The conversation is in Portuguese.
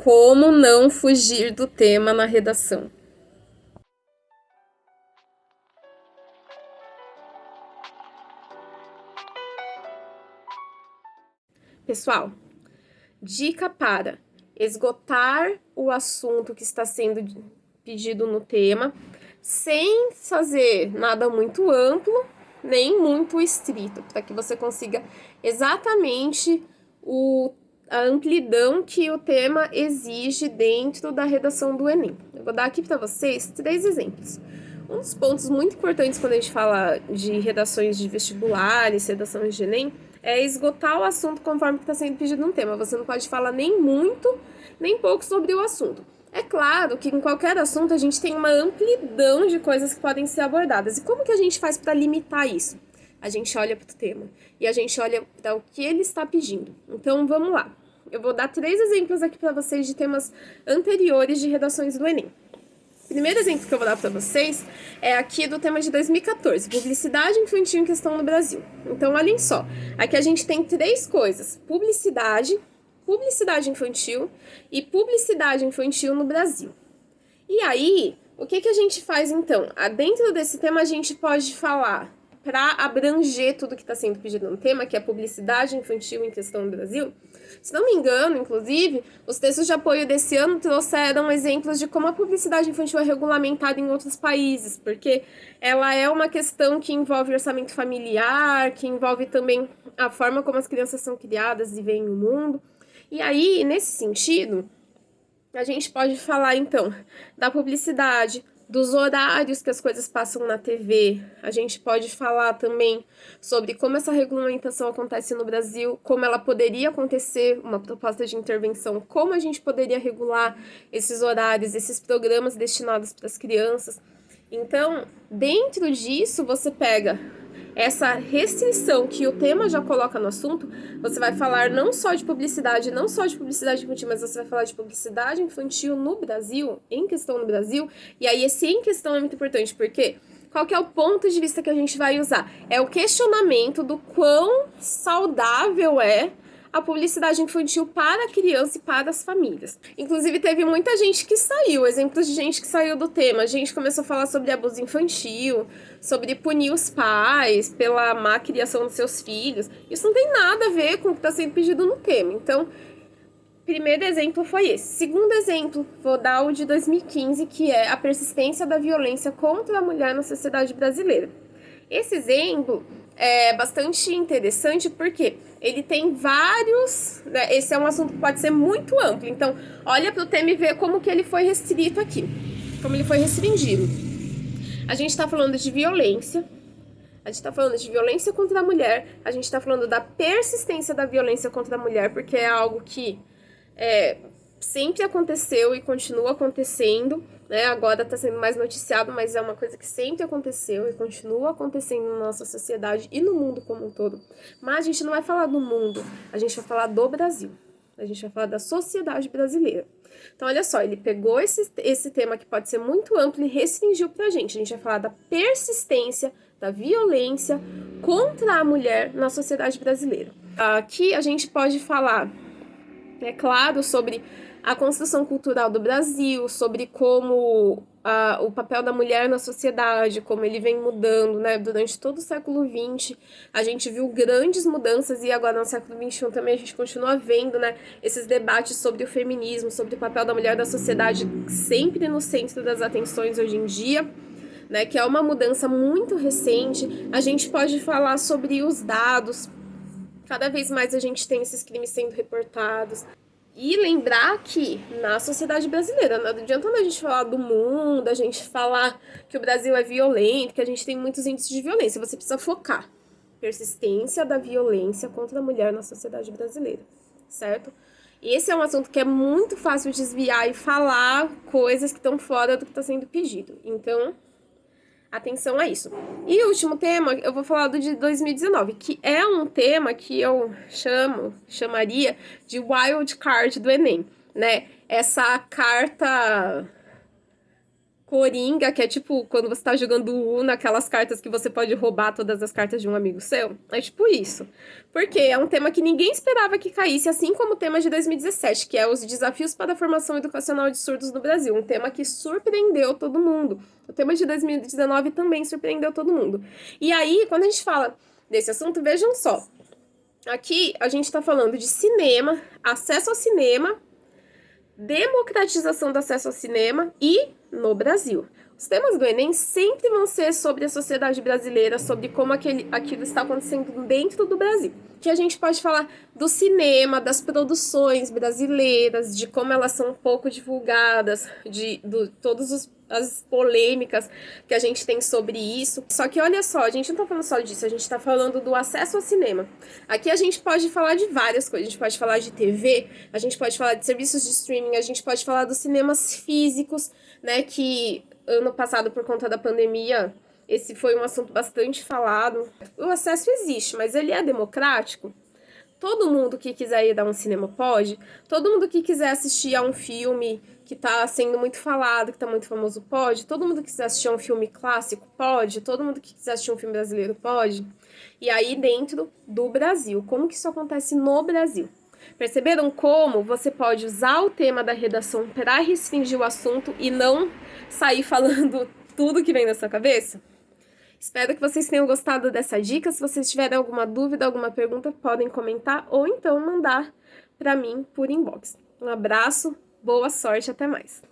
Como não fugir do tema na redação? Pessoal, dica para esgotar o assunto que está sendo pedido no tema, sem fazer nada muito amplo, nem muito estrito, para que você consiga exatamente a amplidão que o tema exige dentro da redação do Enem. Eu vou dar aqui para vocês 3 exemplos. Um dos pontos muito importantes quando a gente fala de redações de vestibulares, redações de Enem, é esgotar o assunto conforme está sendo pedido no tema. Você não pode falar nem muito, nem pouco sobre o assunto. É claro que em qualquer assunto a gente tem uma amplidão de coisas que podem ser abordadas. E como que a gente faz para limitar isso? A gente olha para o tema e a gente olha para o que ele está pedindo. Então vamos lá. Eu vou dar 3 exemplos aqui para vocês de temas anteriores de redações do Enem. O primeiro exemplo que eu vou dar para vocês é aqui do tema de 2014, publicidade infantil em questão no Brasil. Então, olhem só, aqui a gente tem 3 coisas: publicidade, publicidade infantil e publicidade infantil no Brasil. E aí, o que a gente faz então? Dentro desse tema a gente pode falar, para abranger tudo que está sendo pedido no tema, que é publicidade infantil em questão no Brasil. Se não me engano, inclusive, os textos de apoio desse ano trouxeram exemplos de como a publicidade infantil é regulamentada em outros países, porque ela é uma questão que envolve orçamento familiar, que envolve também a forma como as crianças são criadas e veem o mundo. E aí, nesse sentido, a gente pode falar, então, da publicidade, dos horários que as coisas passam na TV. A gente pode falar também sobre como essa regulamentação acontece no Brasil, como ela poderia acontecer, uma proposta de intervenção, como a gente poderia regular esses horários, esses programas destinados para as crianças. Então, dentro disso, você pega essa restrição que o tema já coloca no assunto, você vai falar não só de publicidade, não só de publicidade infantil, mas você vai falar de publicidade infantil no Brasil, em questão no Brasil, e aí esse em questão é muito importante, porque qual que é o ponto de vista que a gente vai usar? É o questionamento do quão saudável é a publicidade infantil para a criança e para as famílias. Inclusive, teve muita gente que saiu, exemplos de gente que saiu do tema. A gente começou a falar sobre abuso infantil, sobre punir os pais pela má criação dos seus filhos. Isso não tem nada a ver com o que está sendo pedido no tema. Então, primeiro exemplo foi esse. Segundo exemplo, vou dar o de 2015, que é a persistência da violência contra a mulher na sociedade brasileira. Esse exemplo é bastante interessante porque ele tem vários, né, esse é um assunto que pode ser muito amplo, então olha para o tema e vê como que ele foi restrito aqui, como ele foi restringido. A gente está falando de violência, a gente está falando de violência contra a mulher, a gente está falando da persistência da violência contra a mulher, porque é algo que sempre aconteceu e continua acontecendo, né? Agora está sendo mais noticiado, mas é uma coisa que sempre aconteceu e continua acontecendo na nossa sociedade e no mundo como um todo. Mas a gente não vai falar do mundo, a gente vai falar do Brasil. A gente vai falar da sociedade brasileira. Então, olha só, ele pegou esse tema que pode ser muito amplo e restringiu pra gente. A gente vai falar da persistência, da violência contra a mulher na sociedade brasileira. Aqui a gente pode falar, é claro, sobre a construção cultural do Brasil, sobre como o papel da mulher na sociedade, como ele vem mudando, né? Durante todo o século XX, a gente viu grandes mudanças e agora no século XXI também a gente continua vendo, né, esses debates sobre o feminismo, sobre o papel da mulher na sociedade sempre no centro das atenções hoje em dia, né, que é uma mudança muito recente. A gente pode falar sobre os dados. Cada vez mais a gente tem esses crimes sendo reportados. E lembrar que na sociedade brasileira, não adianta a gente falar do mundo, a gente falar que o Brasil é violento, que a gente tem muitos índices de violência. Você precisa focar. Persistência da violência contra a mulher na sociedade brasileira, certo? E esse é um assunto que é muito fácil desviar e falar coisas que estão fora do que está sendo pedido. Então, atenção a isso. E o último tema, eu vou falar do de 2019, que é um tema que eu chamaria de wild card do Enem, né? Essa carta Coringa, que é tipo quando você tá jogando Uno, aquelas cartas que você pode roubar todas as cartas de um amigo seu. É tipo isso. Porque é um tema que ninguém esperava que caísse, assim como o tema de 2017, que é os desafios para a formação educacional de surdos no Brasil. Um tema que surpreendeu todo mundo. O tema de 2019 também surpreendeu todo mundo. E aí, quando a gente fala desse assunto, vejam só. Aqui a gente tá falando de cinema, acesso ao cinema, democratização do acesso ao cinema e no Brasil. Os temas do Enem sempre vão ser sobre a sociedade brasileira, sobre como aquilo está acontecendo dentro do Brasil. Que a gente pode falar do cinema, das produções brasileiras, de como elas são pouco divulgadas, de todas as polêmicas que a gente tem sobre isso. Só que olha só, a gente não tá falando só disso, a gente tá falando do acesso ao cinema. Aqui a gente pode falar de várias coisas, a gente pode falar de TV, a gente pode falar de serviços de streaming, a gente pode falar dos cinemas físicos, né, que ano passado, por conta da pandemia, esse foi um assunto bastante falado. O acesso existe, mas ele é democrático? Todo mundo que quiser ir a um cinema pode? Todo mundo que quiser assistir a um filme que tá sendo muito falado, que tá muito famoso, pode? Todo mundo que quiser assistir a um filme clássico, pode? Todo mundo que quiser assistir um filme brasileiro, pode? E aí, dentro do Brasil, como que isso acontece no Brasil? Perceberam como você pode usar o tema da redação para restringir o assunto e não sair falando tudo que vem na sua cabeça? Espero que vocês tenham gostado dessa dica. Se vocês tiverem alguma dúvida, alguma pergunta, podem comentar ou então mandar para mim por inbox. Um abraço, boa sorte, até mais.